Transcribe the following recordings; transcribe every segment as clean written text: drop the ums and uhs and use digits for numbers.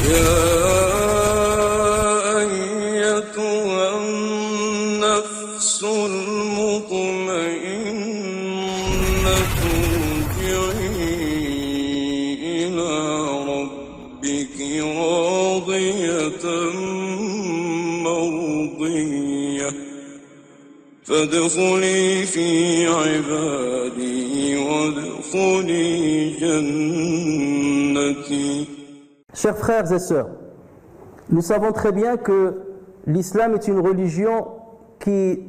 يا أيتها النفس المطمئنة ارجعي إلى ربك راضية مرضية فادخلي في عبادي وادخلي جنتي. Chers frères et sœurs, nous savons très bien que l'islam est une religion qui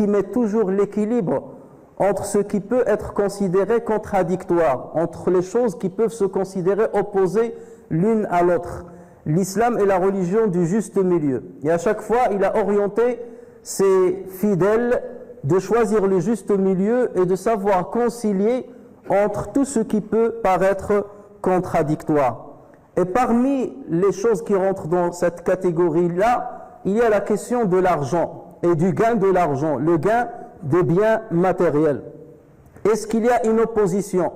met toujours l'équilibre entre ce qui peut être considéré contradictoire, entre les choses qui peuvent se considérer opposées l'une à l'autre. L'islam est la religion du juste milieu. Et à chaque fois, il a orienté ses fidèles de choisir le juste milieu et de savoir concilier entre tout ce qui peut paraître contradictoire. Et parmi les choses qui rentrent dans cette catégorie-là, il y a la question de l'argent et du gain de l'argent, le gain des biens matériels. Est-ce qu'il y a une opposition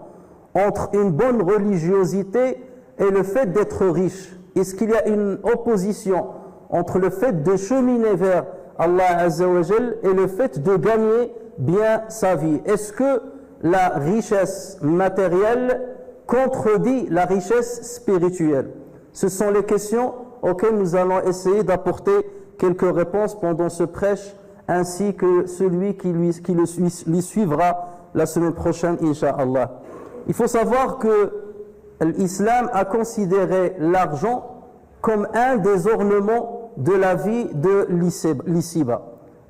entre une bonne religiosité et le fait d'être riche? Est-ce qu'il y a une opposition entre le fait de cheminer vers Allah Azza wa Jal et le fait de gagner bien sa vie? Est-ce que la richesse matérielle contredit la richesse spirituelle? Ce sont les questions auxquelles nous allons essayer d'apporter quelques réponses pendant ce prêche, ainsi que celui qui lui suivra la semaine prochaine, Inch'Allah. Il faut savoir que l'islam a considéré l'argent comme un des ornements de la vie de l'ici-bas.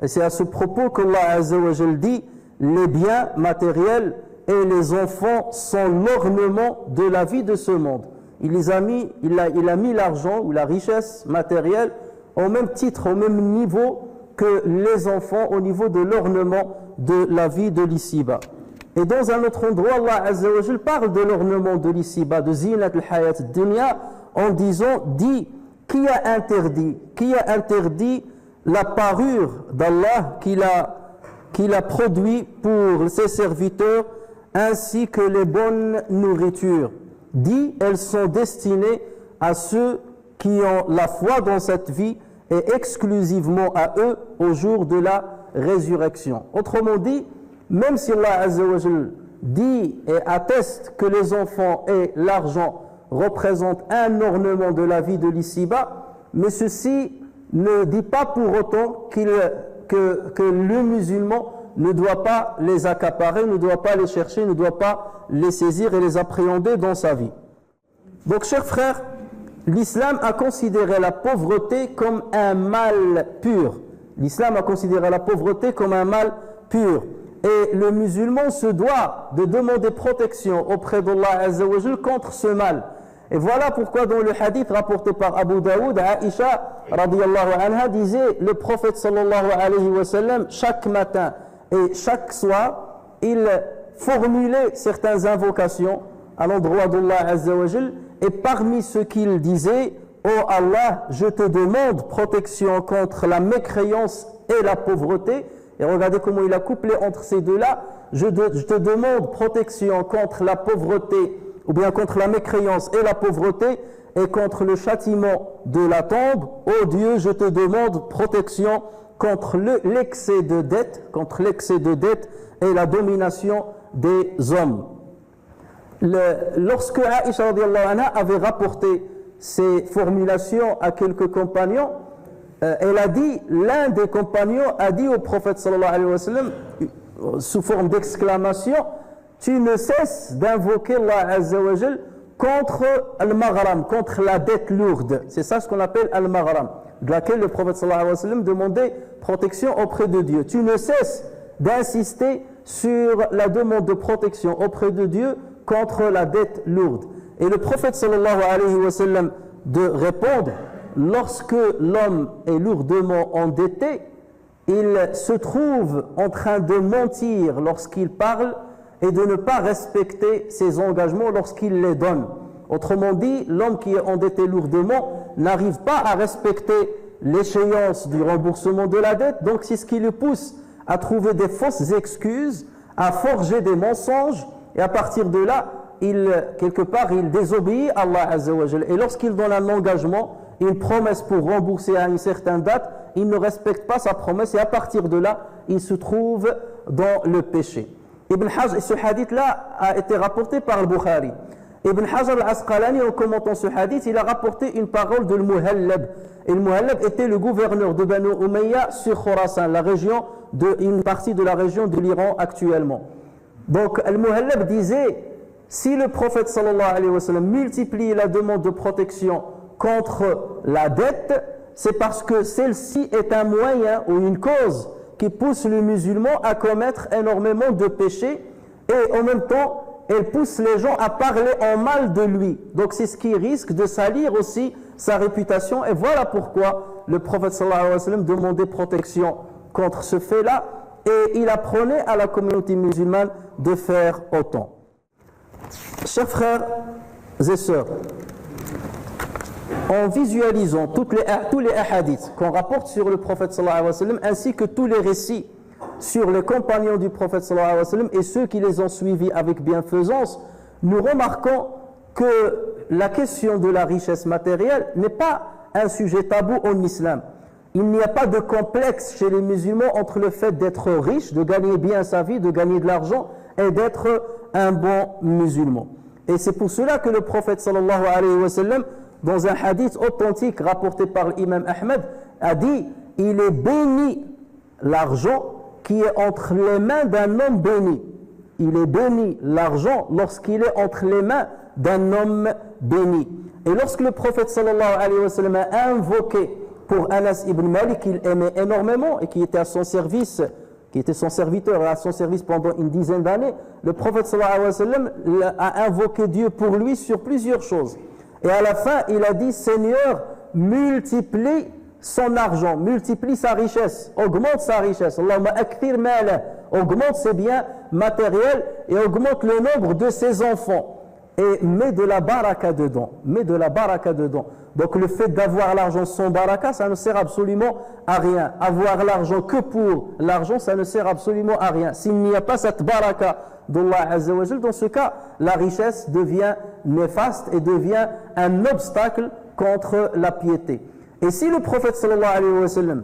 Et c'est à ce propos qu'Allah Azza wa Jal dit: les biens matériels et les enfants sont l'ornement de la vie de ce monde. Il a mis l'argent ou la richesse matérielle au même titre, au même niveau que les enfants, au niveau de l'ornement de la vie de l'ici-bas. Et dans un autre endroit, Allah Azza wa Jal parle de l'ornement de l'ici-bas, de zinat al-hayat dunya, en disant: dit, qui a interdit la parure d'Allah qu'il a produit pour ses serviteurs, ainsi que les bonnes nourritures. Dit, elles sont destinées à ceux qui ont la foi dans cette vie et exclusivement à eux au jour de la résurrection. Autrement dit, même si Allah Azza wa Jal dit et atteste que les enfants et l'argent représentent un ornement de la vie de l'ici-bas, mais ceci ne dit pas pour autant que le musulman ne doit pas les accaparer, ne doit pas les chercher, ne doit pas les saisir et les appréhender dans sa vie. Donc, chers frères, l'islam a considéré la pauvreté comme un mal pur. L'islam a considéré la pauvreté comme un mal pur. Et le musulman se doit de demander protection auprès d'Allah Azza wa Jal contre ce mal. Et voilà pourquoi dans le hadith rapporté par Abu Daoud, Aïcha radiyallahu anha disait: le prophète sallallahu alayhi wa sallam, chaque matin et chaque soir, il formulait certaines invocations à l'endroit d'Allah Azza wa Jal, et parmi ce qu'il disait: oh Allah, je te demande protection contre la mécréance et la pauvreté. Et regardez comment il a couplé entre ces deux-là: je te demande protection contre la pauvreté, ou bien contre la mécréance et la pauvreté, et contre le châtiment de la tombe. Oh Dieu, je te demande protection contre l'excès de dette et la domination des hommes. Lorsque Aïcha radiyallahu anha avait rapporté ces formulations à quelques compagnons, elle a dit, l'un des compagnons a dit au prophète sallallahu alayhi wa sallam, sous forme d'exclamation: tu ne cesses d'invoquer Allah Azza wa Jal contre al-maghram, contre la dette lourde. C'est ça ce qu'on appelle al-maghram, de laquelle le prophète sallallahu alayhi wa sallam demandait protection auprès de Dieu. Tu ne cesses d'insister sur la demande de protection auprès de Dieu contre la dette lourde. Et le prophète sallallahu alayhi wa sallam de répondre: lorsque l'homme est lourdement endetté, il se trouve en train de mentir lorsqu'il parle et de ne pas respecter ses engagements lorsqu'il les donne. Autrement dit, l'homme qui est endetté lourdement n'arrive pas à respecter l'échéance du remboursement de la dette, donc c'est ce qui le pousse à trouver des fausses excuses, à forger des mensonges et à partir de là quelque part, il désobéit à Allah Azza wa Jal. Et lorsqu'il donne un engagement, une promesse pour rembourser à une certaine date, il ne respecte pas sa promesse et à partir de là, il se trouve dans le péché. Ibn Hajar, ce hadith-là a été rapporté par le Bukhari. Ibn Hajar al-Asqalani, en commentant ce hadith, il a rapporté une parole de Al-Muhallab. Et le Muhallab était le gouverneur de Banu Umayya sur Khorasan, une partie de la région de l'Iran actuellement. Donc, Al-Muhallab disait, si le prophète sallallahu alayhi wa sallam multiplie la demande de protection contre la dette, c'est parce que celle-ci est un moyen ou une cause qui pousse le musulman à commettre énormément de péchés et en même temps, elle pousse les gens à parler en mal de lui. Donc c'est ce qui risque de salir aussi sa réputation. Et voilà pourquoi le prophète sallallahu alayhi wa sallam demandait protection contre ce fait-là et il apprenait à la communauté musulmane de faire autant. Chers frères et sœurs, en visualisant tous les hadiths qu'on rapporte sur le prophète sallallahu alayhi wa sallam ainsi que tous les récits sur les compagnons du prophète sallallahu alayhi wa sallam et ceux qui les ont suivis avec bienfaisance, nous remarquons que la question de la richesse matérielle n'est pas un sujet tabou en islam. Il n'y a pas de complexe chez les musulmans entre le fait d'être riche, de gagner bien sa vie, de gagner de l'argent et d'être un bon musulman. Et c'est pour cela que le prophète sallallahu alayhi wa sallam, dans un hadith authentique rapporté par l'imam Ahmed, a dit « Il est béni l'argent qui est entre les mains d'un homme béni. Il est béni l'argent lorsqu'il est entre les mains d'un homme béni. » Et lorsque le prophète sallallahu alayhi wa sallam a invoqué pour Anas ibn Malik, qu'il aimait énormément et qui était à son service, qui était son serviteur à son service pendant une dizaine d'années, le prophète sallallahu alayhi wa sallam a invoqué Dieu pour lui sur plusieurs choses. Et à la fin, il a dit « Seigneur, multiplie son argent, multiplie sa richesse, augmente sa richesse. Allahumma akthir mala, augmente ses biens matériels et augmente le nombre de ses enfants. Et mets de la baraka dedans, mets de la baraka dedans. » Donc le fait d'avoir l'argent sans baraka, ça ne sert absolument à rien. Avoir l'argent que pour l'argent, ça ne sert absolument à rien. S'il n'y a pas cette baraka d'Allah Azza wa Jal, dans ce cas, la richesse devient néfaste et devient un obstacle contre la piété. Et si le prophète sallallahu alayhi wa sallam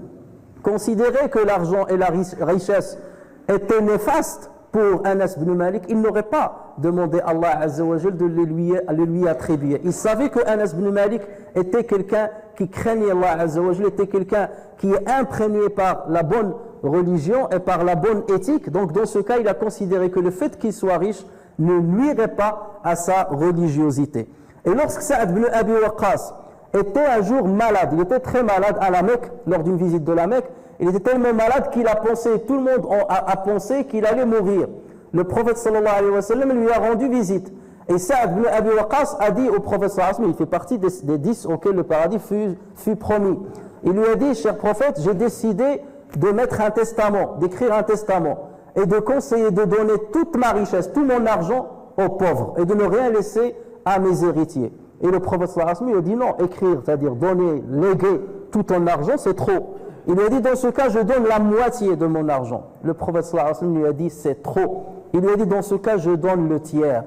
considérait que l'argent et la richesse étaient néfastes pour Anas ibn Malik, il n'aurait pas demandé à Allah Azza wa Jal de le lui attribuer. Il savait que Anas ibn Malik était quelqu'un qui craignait Allah Azza wa Jal, était quelqu'un qui est imprégné par la bonne religion et par la bonne éthique. Donc dans ce cas, il a considéré que le fait qu'il soit riche ne nuirait pas à sa religiosité. Et lorsque Sa'ad ibn Abi Waqqas était un jour malade, il était très malade à la Mecque, lors d'une visite de la Mecque, il était tellement malade qu'il a pensé, tout le monde a pensé qu'il allait mourir. Le prophète sallallahu alayhi wa sallam lui a rendu visite. Et Sa'ad ibn Abi Waqqas a dit au prophète sallallahu alayhi wa sallam, il fait partie des 10 auxquels le paradis fut promis. Il lui a dit, cher prophète, j'ai décidé de mettre un testament, d'écrire un testament et de conseiller de donner toute ma richesse, tout mon argent aux pauvres et de ne rien laisser à mes héritiers. Et le prophète sallallahu alayhi wa sallam lui a dit non, écrire, c'est-à-dire donner, léguer tout ton argent, c'est trop. Il lui a dit dans ce cas, je donne la moitié de mon argent. Le prophète sallallahu alayhi wa sallam lui a dit c'est trop. Il lui a dit dans ce cas, je donne le tiers.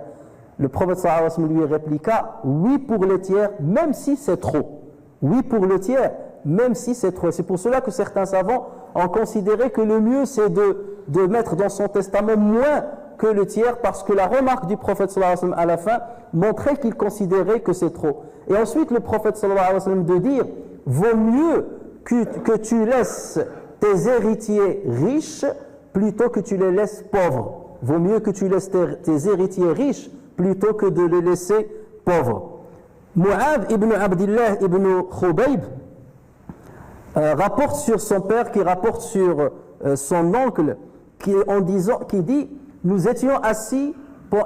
Le prophète sallallahu alayhi wa sallam lui répliqua oui pour le tiers, même si c'est trop. Oui pour le tiers, même si c'est trop. C'est pour cela que certains savants ont considéré que le mieux c'est de mettre dans son testament moins que le tiers, parce que la remarque du prophète sallallahu alayhi wa sallam à la fin montrait qu'il considérait que c'est trop. Et ensuite le prophète sallallahu alayhi wa sallam de dire vaut mieux que tu laisses tes héritiers riches plutôt que tu les laisses pauvres. Vaut mieux que tu laisses tes héritiers riches plutôt que de les laisser pauvres. Mu'adh ibn Abdillah ibn Khubayb rapporte sur son père, qui rapporte sur son oncle, qui dit nous étions assis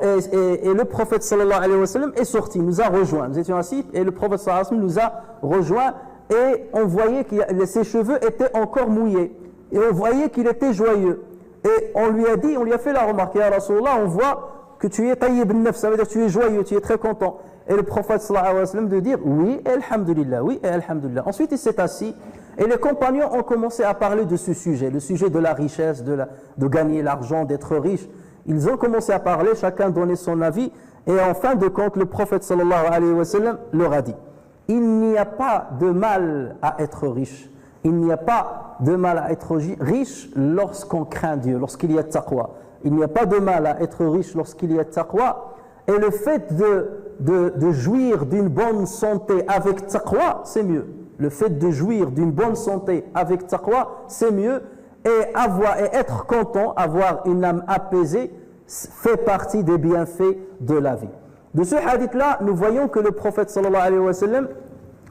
et le prophète sallallahu alayhi wa sallam est sorti, nous a rejoints. Nous étions assis et le prophète sallallahu alayhi wa sallam nous a rejoints et on voyait que ses cheveux étaient encore mouillés et on voyait qu'il était joyeux. Et on lui a dit, on lui a fait la remarque, ya Rasulallah, on voit que tu es tayyib al-nafs, ça veut dire que tu es joyeux, tu es très content. Et le prophète sallallahu alayhi wa sallam de dire oui, et alhamdulillah, oui, et alhamdulillah. Ensuite il s'est assis et les compagnons ont commencé à parler de ce sujet, le sujet de la richesse, de gagner l'argent, d'être riche. Ils ont commencé à parler, chacun donnait son avis Et en fin de compte, le prophète sallallahu alayhi wa sallam leur a dit, il n'y a pas de mal à être riche. Il n'y a pas de mal à être riche lorsqu'on craint Dieu, lorsqu'il y a taqwa. Il n'y a pas de mal à être riche lorsqu'il y a taqwa. Et le fait de jouir d'une bonne santé avec taqwa, c'est mieux. Le fait de jouir d'une bonne santé avec taqwa, c'est mieux. Et être content, avoir une âme apaisée, fait partie des bienfaits de la vie. De ce hadith-là, nous voyons que le prophète sallallahu alayhi wa sallam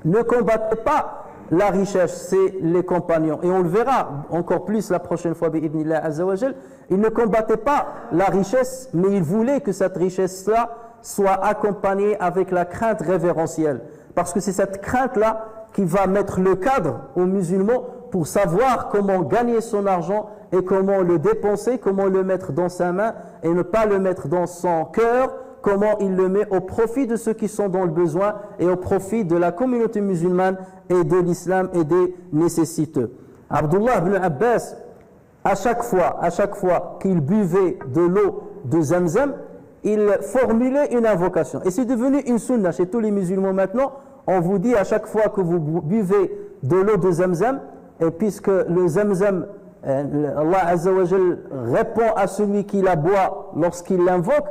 ne combattait pas la richesse, c'est les compagnons. Et on le verra encore plus la prochaine fois, bi'idhnillah azza wa jal. Il ne combattait pas la richesse, mais il voulait que cette richesse-là soit accompagnée avec la crainte révérentielle. Parce que c'est cette crainte-là qui va mettre le cadre aux musulmans pour savoir comment gagner son argent et comment le dépenser, comment le mettre dans sa main et ne pas le mettre dans son cœur, comment il le met au profit de ceux qui sont dans le besoin et au profit de la communauté musulmane et de l'islam et des nécessiteux. Abdullah ibn Abbas, à chaque fois qu'il buvait de l'eau de Zamzam, il formulait une invocation. Et c'est devenu une sunna chez tous les musulmans maintenant. On vous dit à chaque fois que vous buvez de l'eau de Zamzam, et puisque le Zamzam, Allah Azza wa Jal répond à celui qui la boit lorsqu'il l'invoque,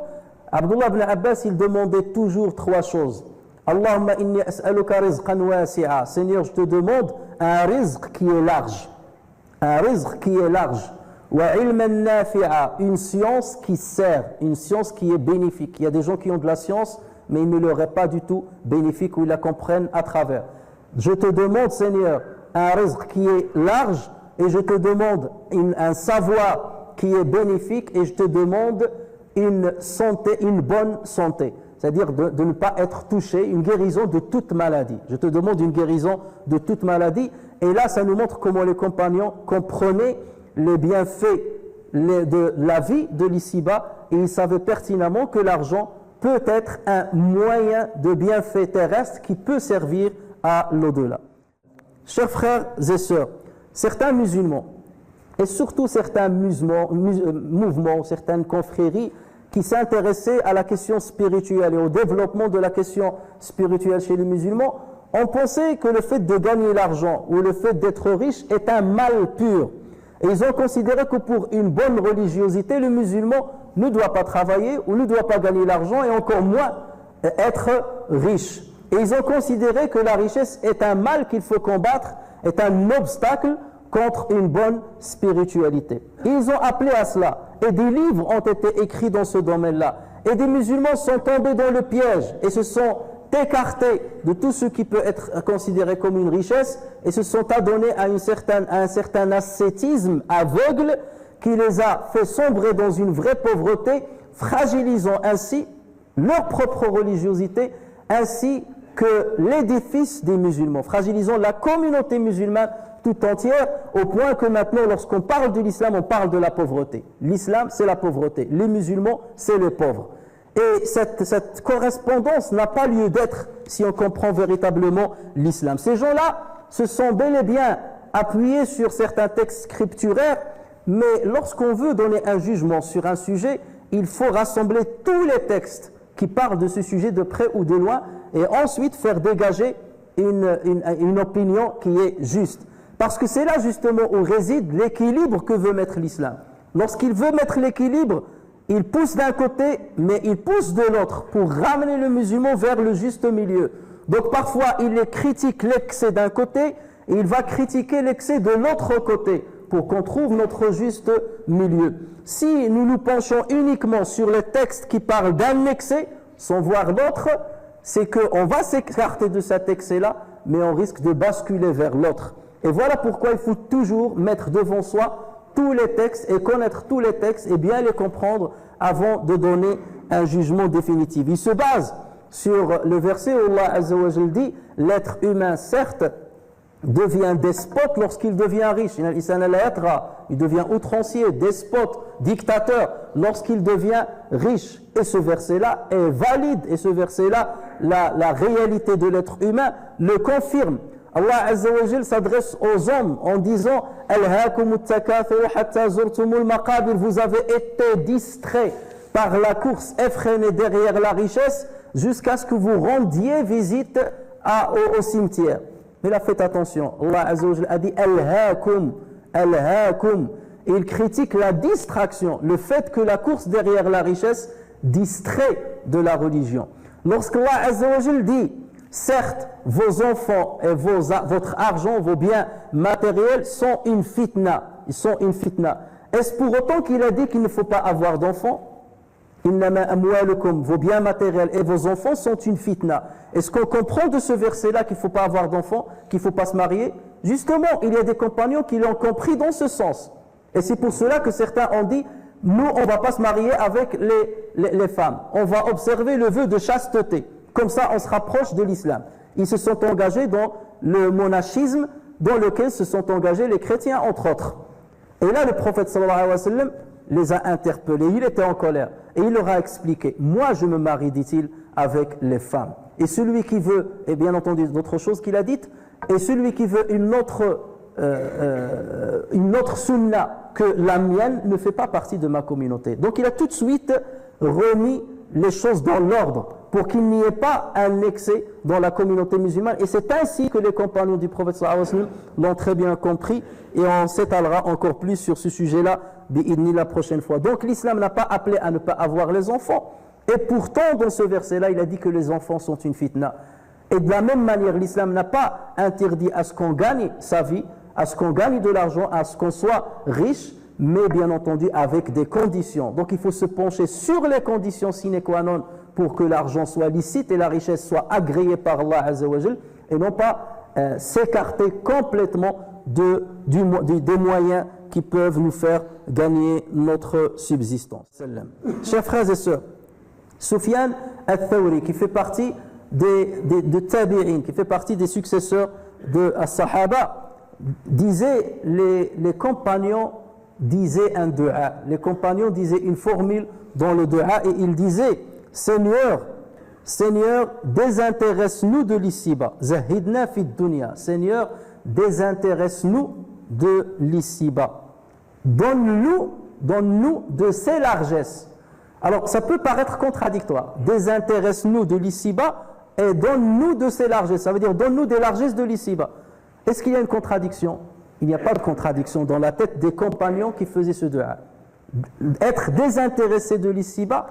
Abdullah ibn Abbas, il demandait toujours trois choses. Allahumma inni as'aluka rizqan wasi'a. Seigneur, je te demande un rizq qui est large. Un rizq qui est large. Wa ilman nafi'a. Une science qui sert, une science qui est bénéfique. Il y a des gens qui ont de la science, mais ils ne leur est pas du tout bénéfique ou ils la comprennent à travers. Je te demande, Seigneur, un rizq qui est large et je te demande un savoir qui est bénéfique et je te demande une santé, une bonne santé. C'est-à-dire de ne pas être touché, une guérison de toute maladie. Je te demande une guérison de toute maladie. Et là, ça nous montre comment les compagnons comprenaient les bienfaits de la vie de l'ici-bas et ils savaient pertinemment que l'argent peut être un moyen de bienfait terrestre qui peut servir à l'au-delà. Chers frères et sœurs, certains musulmans, et surtout certains mouvements, certaines confréries qui s'intéressaient à la question spirituelle et au développement de la question spirituelle chez les musulmans, ont pensé que le fait de gagner l'argent ou le fait d'être riche est un mal pur. Et ils ont considéré que pour une bonne religiosité, le musulman ne doit pas travailler ou ne doit pas gagner l'argent et encore moins être riche. Et ils ont considéré que la richesse est un mal qu'il faut combattre, est un obstacle contre une bonne spiritualité. Ils ont appelé à cela. Et des livres ont été écrits dans ce domaine-là. Et des musulmans sont tombés dans le piège et se sont écartés de tout ce qui peut être considéré comme une richesse et se sont adonnés à un certain ascétisme aveugle qui les a fait sombrer dans une vraie pauvreté, fragilisant ainsi leur propre religiosité ainsi que l'édifice des musulmans, fragilisant la communauté musulmane tout entière, au point que maintenant, lorsqu'on parle de l'islam, on parle de la pauvreté. L'islam, c'est la pauvreté. Les musulmans, c'est les pauvres. Et cette correspondance n'a pas lieu d'être si on comprend véritablement l'islam. Ces gens-là se sont bel et bien appuyés sur certains textes scripturaires, mais lorsqu'on veut donner un jugement sur un sujet, il faut rassembler tous les textes qui parlent de ce sujet de près ou de loin et ensuite faire dégager une opinion qui est juste. Parce que c'est là justement où réside l'équilibre que veut mettre l'islam. Lorsqu'il veut mettre l'équilibre, il pousse d'un côté, mais il pousse de l'autre pour ramener le musulman vers le juste milieu. Donc parfois, il critique l'excès d'un côté et il va critiquer l'excès de l'autre côté pour qu'on trouve notre juste milieu. Si nous nous penchons uniquement sur les textes qui parlent d'un excès, sans voir l'autre, c'est qu'on va s'écarter de cet excès-là, mais on risque de basculer vers l'autre. Et voilà pourquoi il faut toujours mettre devant soi tous les textes et connaître tous les textes et bien les comprendre avant de donner un jugement définitif. Il se base sur le verset où Allah Azza wa Jal dit « L'être humain, certes, devient despote lorsqu'il devient riche. Il devient outrancier, despote, dictateur lorsqu'il devient riche. » Et ce verset-là est valide. Et ce verset-là, la réalité de l'être humain le confirme. Allah Azza wa Jal s'adresse aux hommes en disant « Vous avez été distraits par la course effrénée derrière la richesse jusqu'à ce que vous rendiez visite au cimetière. Mais là, faites attention. Allah Azza wa Jalla a dit Alhaakum, Alhaakum. Et il critique la distraction, le fait que la course derrière la richesse distrait de la religion. Lorsqu'Allah Azza wa Jalla dit certes, vos enfants et votre argent, vos biens matériels sont une fitna. Ils sont une fitna. Est-ce pour autant qu'il a dit qu'il ne faut pas avoir d'enfants? Innama amwalukum, vos biens matériels et vos enfants sont une fitna. Est-ce qu'on comprend de ce verset-là qu'il ne faut pas avoir d'enfants, qu'il ne faut pas se marier? Justement, il y a des compagnons qui l'ont compris dans ce sens. Et c'est pour cela que certains ont dit, nous, on ne va pas se marier avec les femmes. On va observer le vœu de chasteté. Comme ça, on se rapproche de l'islam. Ils se sont engagés dans le monachisme dans lequel se sont engagés les chrétiens, entre autres. Et là, le prophète sallallahu alayhi wa sallam les a interpellés. Il était en colère. Et il leur a expliqué, moi je me marie, dit-il, avec les femmes. Et celui qui veut, et bien entendu d'autres choses qu'il a dites, et celui qui veut une autre sunna que la mienne ne fait pas partie de ma communauté. Donc il a tout de suite remis les choses dans l'ordre pour qu'il n'y ait pas un excès dans la communauté musulmane. Et c'est ainsi que les compagnons du prophète sallallahu alayhi wa sallam l'ont très bien compris, et on s'étalera encore plus sur ce sujet-là bi'idni la prochaine fois. Donc l'islam n'a pas appelé à ne pas avoir les enfants. Et pourtant, dans ce verset-là, il a dit que les enfants sont une fitna. Et de la même manière, l'islam n'a pas interdit à ce qu'on gagne sa vie, à ce qu'on gagne de l'argent, à ce qu'on soit riche, mais bien entendu avec des conditions. Donc il faut se pencher sur les conditions sine qua non pour que l'argent soit licite et la richesse soit agréée par Allah Azza wa Jal, et non pas s'écarter complètement des moyens qui peuvent nous faire gagner notre subsistance. Chers frères et sœurs, Sufyan al-Thawri, qui fait partie de Tabi'in, qui fait partie des successeurs de As-Sahaba, disait, les compagnons disaient un dua. Les compagnons disaient une formule dans le dua, et ils disaient, Seigneur, Seigneur, désintéresse-nous de l'ici-bas. Zahidna fid dunya. Seigneur, désintéresse-nous de l'ici-bas. Donne-nous de ses largesses. Alors, ça peut paraître contradictoire. Désintéresse-nous de l'ici-bas et donne-nous de ses largesses. Ça veut dire, donne-nous des largesses de l'ici-bas. Est-ce qu'il y a une contradiction? Il n'y a pas de contradiction dans la tête des compagnons qui faisaient ce dua. Être désintéressé de l'ici-bas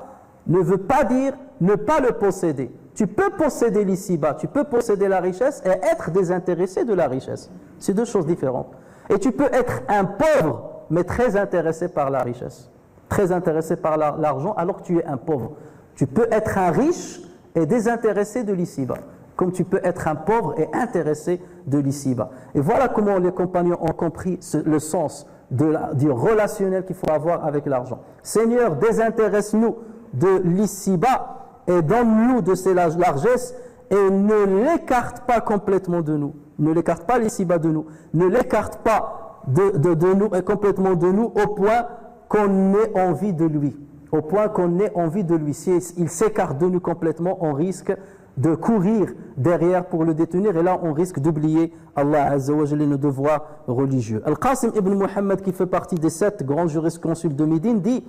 ne veut pas dire ne pas le posséder. Tu peux posséder l'ici-bas, tu peux posséder la richesse et être désintéressé de la richesse. C'est deux choses différentes. Et tu peux être un pauvre, mais très intéressé par la richesse. Très intéressé par l'argent alors que tu es un pauvre. Tu peux être un riche et désintéressé de l'ici-bas, comme tu peux être un pauvre et intéressé de l'ici-bas. Et voilà comment les compagnons ont compris le sens du relationnel qu'il faut avoir avec l'argent. Seigneur, désintéresse-nous de l'ici-bas et donne-nous de ces largesses et ne l'écarte pas complètement de nous. Ne l'écarte pas l'ici-bas de nous. Ne l'écarte pas de nous et complètement de nous au point qu'on ait envie de lui. Au point qu'on ait envie de lui. Si il s'écarte de nous complètement, on risque de courir derrière pour le détenir, et là on risque d'oublier Allah Azza wa Jalla, nos devoirs religieux. Al-Qasim ibn Muhammad, qui fait partie des 7 grands jurisconsuls de Médine, dit,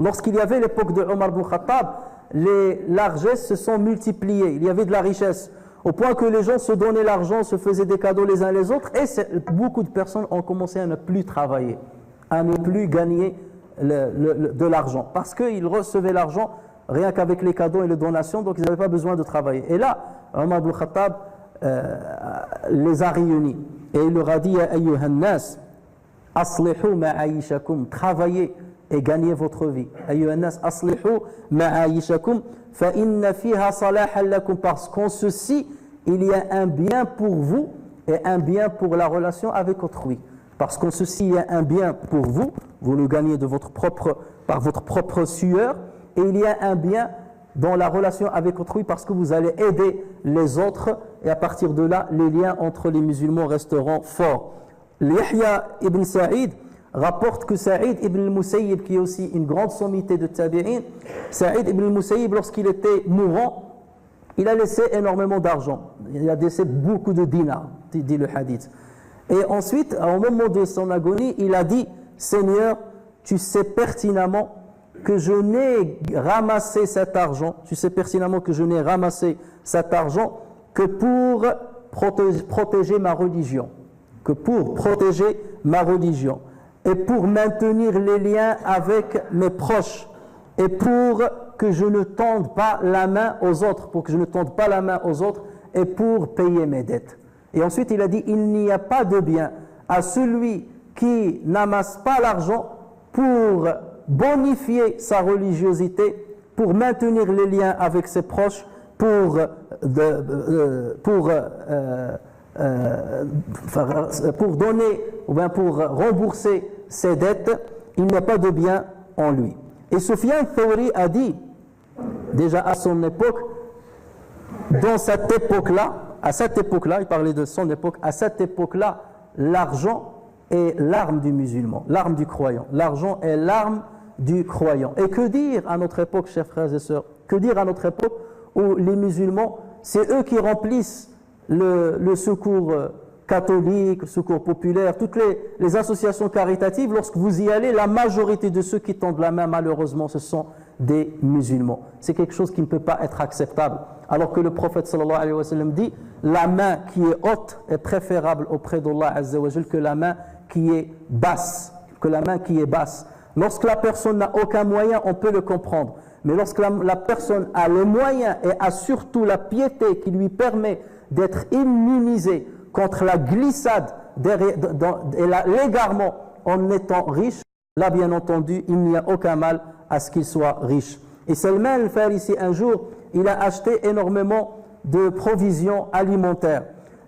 lorsqu'il y avait l'époque de Omar ibn Khattab, les largesses se sont multipliées, il y avait de la richesse, au point que les gens se donnaient l'argent, se faisaient des cadeaux les uns les autres, et beaucoup de personnes ont commencé à ne plus travailler, à ne plus gagner de l'argent, parce qu'ils recevaient l'argent rien qu'avec les cadeaux et les donations, donc ils n'avaient pas besoin de travailler. Et là, Omar ibn Khattab les a réunis, et il leur a dit, Ya ayyuhan nas, aslihu ma'aishakum, travaillez et gagnez votre vie. Ayyuhan nas, aslihu ma'aishakum, fa inna fiha salahan lakum, parce qu'en ceci, il y a un bien pour vous et un bien pour la relation avec autrui. Parce qu'en ceci, il y a un bien pour vous, vous le gagnez par votre propre sueur, et il y a un bien dans la relation avec autrui parce que vous allez aider les autres, et à partir de là, les liens entre les musulmans resteront forts. Yahya ibn Sa'id rapporte que Sa'id ibn al-Musayyib, qui est aussi une grande sommité de Tabi'in, Sa'id ibn al-Musayyib, lorsqu'il était mourant, il a laissé énormément d'argent. Il a laissé beaucoup de dinars, dit le hadith. Et ensuite, au moment de son agonie, il a dit, Seigneur, tu sais pertinemment que je n'ai ramassé cet argent, tu sais pertinemment que je n'ai ramassé cet argent que pour protéger ma religion, que pour protéger ma religion, et pour maintenir les liens avec mes proches, et pour que je ne tende pas la main aux autres, et pour payer mes dettes. Et ensuite il a dit, il n'y a pas de bien à celui qui n'amasse pas l'argent pour bonifier sa religiosité, pour maintenir les liens avec ses proches, pour donner ou bien pour rembourser ses dettes. Il n'y a pas de bien en lui. Et Sufyan Thawri a dit, déjà à son époque, dans cette époque-là, il parlait de son époque, à cette époque-là, l'argent est l'arme du musulman, l'arme du croyant. L'argent est l'arme du croyant. Et que dire à notre époque, chers frères et sœurs, que dire à notre époque où les musulmans, c'est eux qui remplissent le secours catholique, le secours populaire, toutes les associations caritatives. Lorsque vous y allez, la majorité de ceux qui tendent la main, malheureusement, ce sont des musulmans. C'est quelque chose qui ne peut pas être acceptable. Alors que le prophète sallallahu alayhi wa sallam dit, la main qui est haute est préférable auprès d'Allah azza wa jal que la main qui est basse. Lorsque la personne n'a aucun moyen, on peut le comprendre. Mais lorsque la personne a les moyens et a surtout la piété qui lui permet d'être immunisée contre la glissade et l'égarement en étant riche, là bien entendu, il n'y a aucun mal à ce qu'il soit riche. Et Salman al-Farisi, un jour, il a acheté énormément de provisions alimentaires.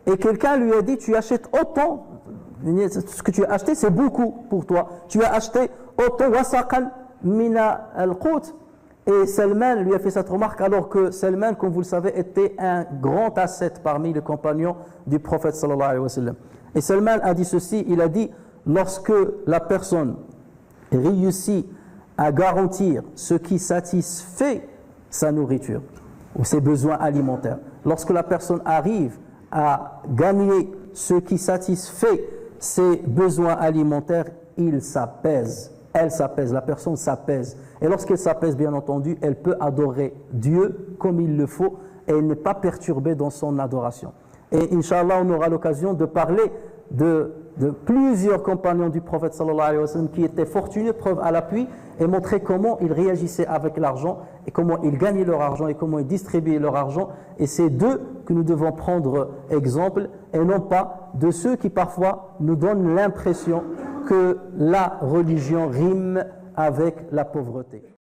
Et quelqu'un lui a dit, tu achètes autant, ce que tu as acheté c'est beaucoup pour toi. Tu as acheté autant, wasaqan mina al-qut. Et Salman lui a fait cette remarque alors que Salman, comme vous le savez, était un grand ascète parmi les compagnons du prophète sallallahu alayhi wa sallam. Et Salman a dit ceci, il a dit, lorsque la personne réussit à garantir ce qui satisfait sa nourriture ou ses besoins alimentaires, lorsque la personne arrive à gagner ce qui satisfait ses besoins alimentaires, il s'apaise. Elle s'apaise, la personne s'apaise. Et lorsqu'elle s'apaise, bien entendu, elle peut adorer Dieu comme il le faut et elle n'est pas perturbée dans son adoration. Et Inch'Allah, on aura l'occasion de parler de plusieurs compagnons du prophète sallallahu alayhi wa sallam qui étaient fortunés, preuve à l'appui, et montrer comment ils réagissaient avec l'argent et comment ils gagnaient leur argent et comment ils distribuaient leur argent. Et c'est d'eux que nous devons prendre exemple et non pas de ceux qui parfois nous donnent l'impression que la religion rime avec la pauvreté.